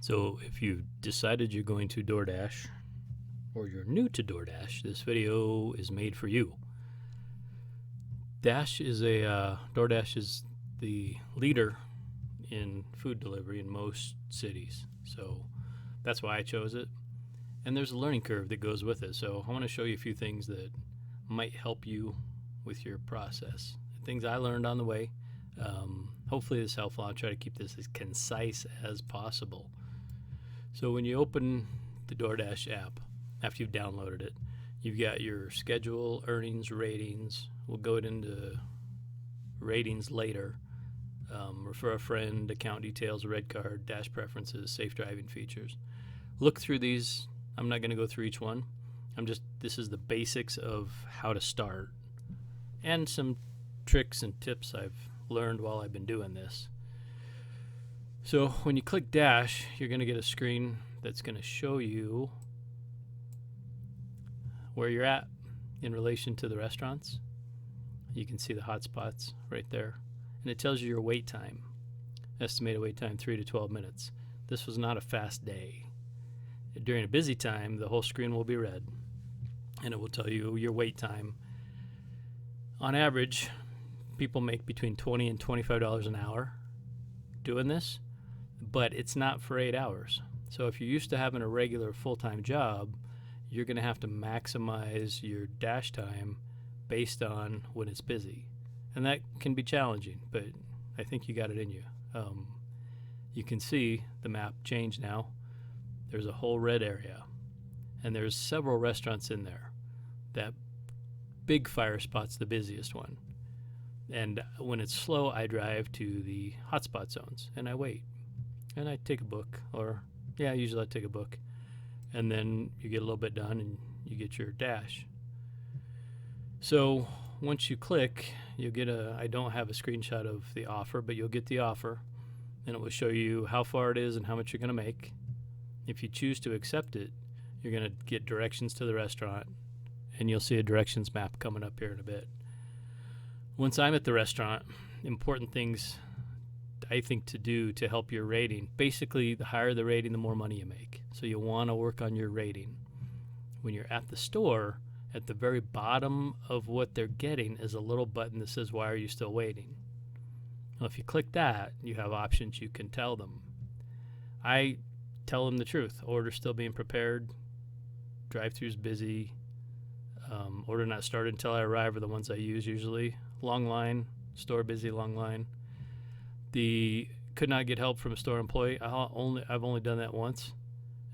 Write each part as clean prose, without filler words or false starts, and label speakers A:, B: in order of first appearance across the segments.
A: So if you've decided you're going to DoorDash or you're new to DoorDash, this video is made for you. DoorDash is the leader in food delivery in most cities. So that's why I chose it. And there's a learning curve that goes with it. So I want to show you a few things that might help you with your process. Things I learned on the way. Hopefully this is helpful. I'll try to keep this as concise as possible. So when you open the DoorDash app, after you've downloaded it, you've got your schedule, earnings, ratings. We'll go into ratings later. Refer a friend, account details, red card, dash preferences, safe driving features. Look through these. I'm not going to go through each one. This is the basics of how to start and some tricks and tips I've learned while I've been doing this. So when you click Dash, you're going to get a screen that's going to show you where you're at in relation to the restaurants. You can see the hotspots right there. And it tells you your wait time. Estimated wait time, 3 to 12 minutes. This was not a fast day. During a busy time, the whole screen will be red. And it will tell you your wait time. On average, people make between $20 and $25 an hour doing this. But it's not for 8 hours. So if you're used to having a regular full-time job, you're going to have to maximize your dash time based on when it's busy. And that can be challenging, but I think you got it in you. You can see the map change now. There's a whole red area, and there's several restaurants in there. That big fire spot's the busiest one. And when it's slow, I drive to the hotspot zones, and I wait. And I take a book, usually I take a book. And then you get a little bit done and you get your dash. So once you click, you'll get I don't have a screenshot of the offer, but you'll get the offer. And it will show you how far it is and how much you're going to make. If you choose to accept it, you're going to get directions to the restaurant. And you'll see a directions map coming up here in a bit. Once I'm at the restaurant, important things I think to do to help your rating. Basically, the higher the rating, the more money you make. So you want to work on your rating. When you're at the store, at the very bottom of what they're getting is a little button that says, "Why are you still waiting?" Well, if you click that, you have options you can tell them. I tell them the truth. Order's still being prepared. Drive-thru's busy. Order not started until I arrive are the ones I use usually. Long line, store busy, long line. The could not get help from a store employee. I've only done that once,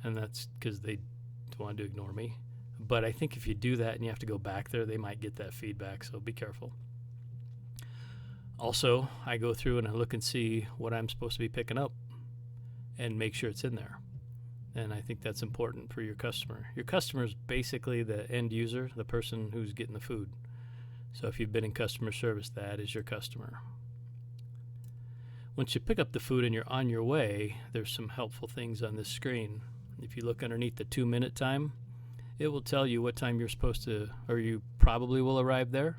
A: and that's because they wanted to ignore me. But I think if you do that and you have to go back there, they might get that feedback, so be careful. Also, I go through and I look and see what I'm supposed to be picking up and make sure it's in there. And I think that's important for your customer. Your customer is basically the end user, the person who's getting the food. So if you've been in customer service, that is your customer. Once you pick up the food and you're on your way, there's some helpful things on this screen. If you look underneath the 2-minute time, it will tell you what time you're supposed to, or you probably will arrive there.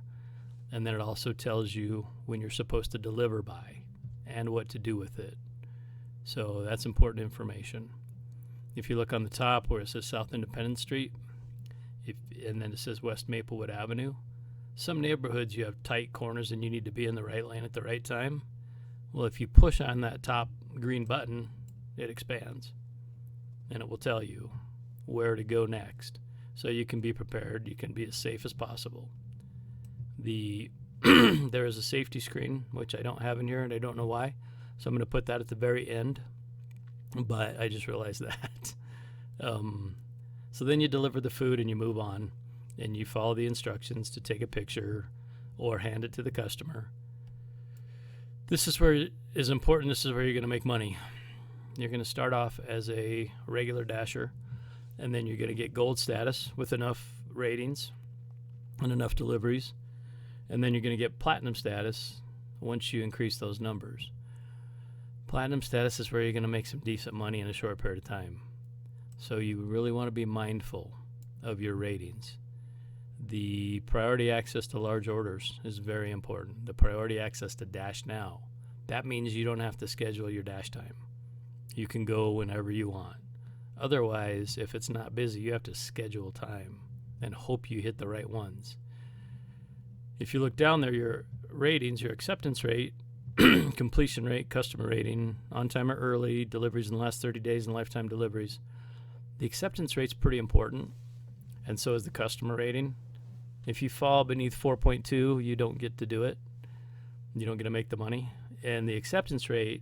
A: And then it also tells you when you're supposed to deliver by and what to do with it. So that's important information. If you look on the top where it says South Independence Street, and then it says West Maplewood Avenue, some neighborhoods you have tight corners and you need to be in the right lane at the right time. Well, if you push on that top green button, it expands, and it will tell you where to go next. So you can be prepared. You can be as safe as possible. There is a safety screen, which I don't have in here, and I don't know why. So I'm going to put that at the very end, but I just realized that. So then you deliver the food and you move on, and you follow the instructions to take a picture or hand it to the customer. This is where it is important. This is where you're going to make money. You're going to start off as a regular dasher, and then you're going to get gold status with enough ratings and enough deliveries, and then you're going to get platinum status once you increase those numbers. Platinum status is where you're going to make some decent money in a short period of time. So you really want to be mindful of your ratings. The priority access to large orders is very important. The priority access to Dash Now. That means you don't have to schedule your dash time. You can go whenever you want. Otherwise, if it's not busy, you have to schedule time and hope you hit the right ones. If you look down there, your ratings, your acceptance rate, completion rate, customer rating, on time or early, deliveries in the last 30 days, and lifetime deliveries. The acceptance rate's pretty important, and so is the customer rating. If you fall beneath 4.2, you don't get to do it. You don't get to make the money. And the acceptance rate,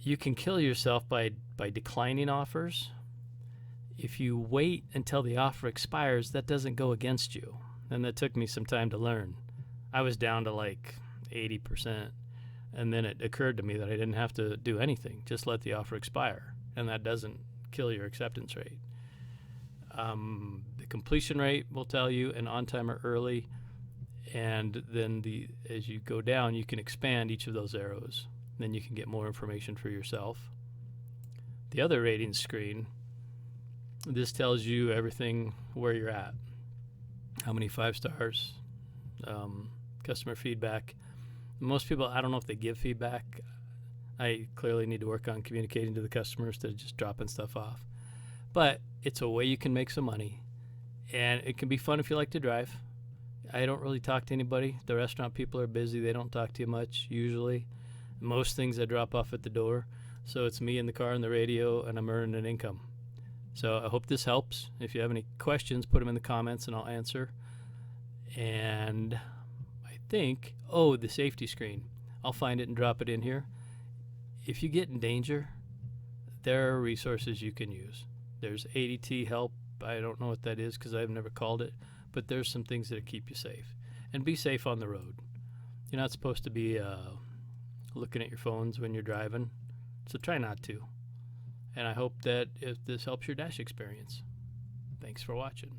A: you can kill yourself by declining offers. If you wait until the offer expires, that doesn't go against you. And that took me some time to learn. I was down to like 80%. And then it occurred to me that I didn't have to do anything. Just let the offer expire. And that doesn't kill your acceptance rate. The completion rate will tell you, and on time or early. And then as you go down, you can expand each of those arrows. Then you can get more information for yourself. The other rating screen, this tells you everything where you're at. How many 5 stars, customer feedback. Most people, I don't know if they give feedback. I clearly need to work on communicating to the customers instead of just dropping stuff off. But it's a way you can make some money. And it can be fun if you like to drive. I don't really talk to anybody. The restaurant people are busy. They don't talk to you much, usually. Most things I drop off at the door. So it's me in the car and the radio, and I'm earning an income. So I hope this helps. If you have any questions, put them in the comments, and I'll answer. And I think, the safety screen. I'll find it and drop it in here. If you get in danger, there are resources you can use. There's ADT help. I don't know what that is because I've never called it. But there's some things that keep you safe. And be safe on the road. You're not supposed to be looking at your phones when you're driving. So try not to. And I hope that if this helps your Dash experience. Thanks for watching.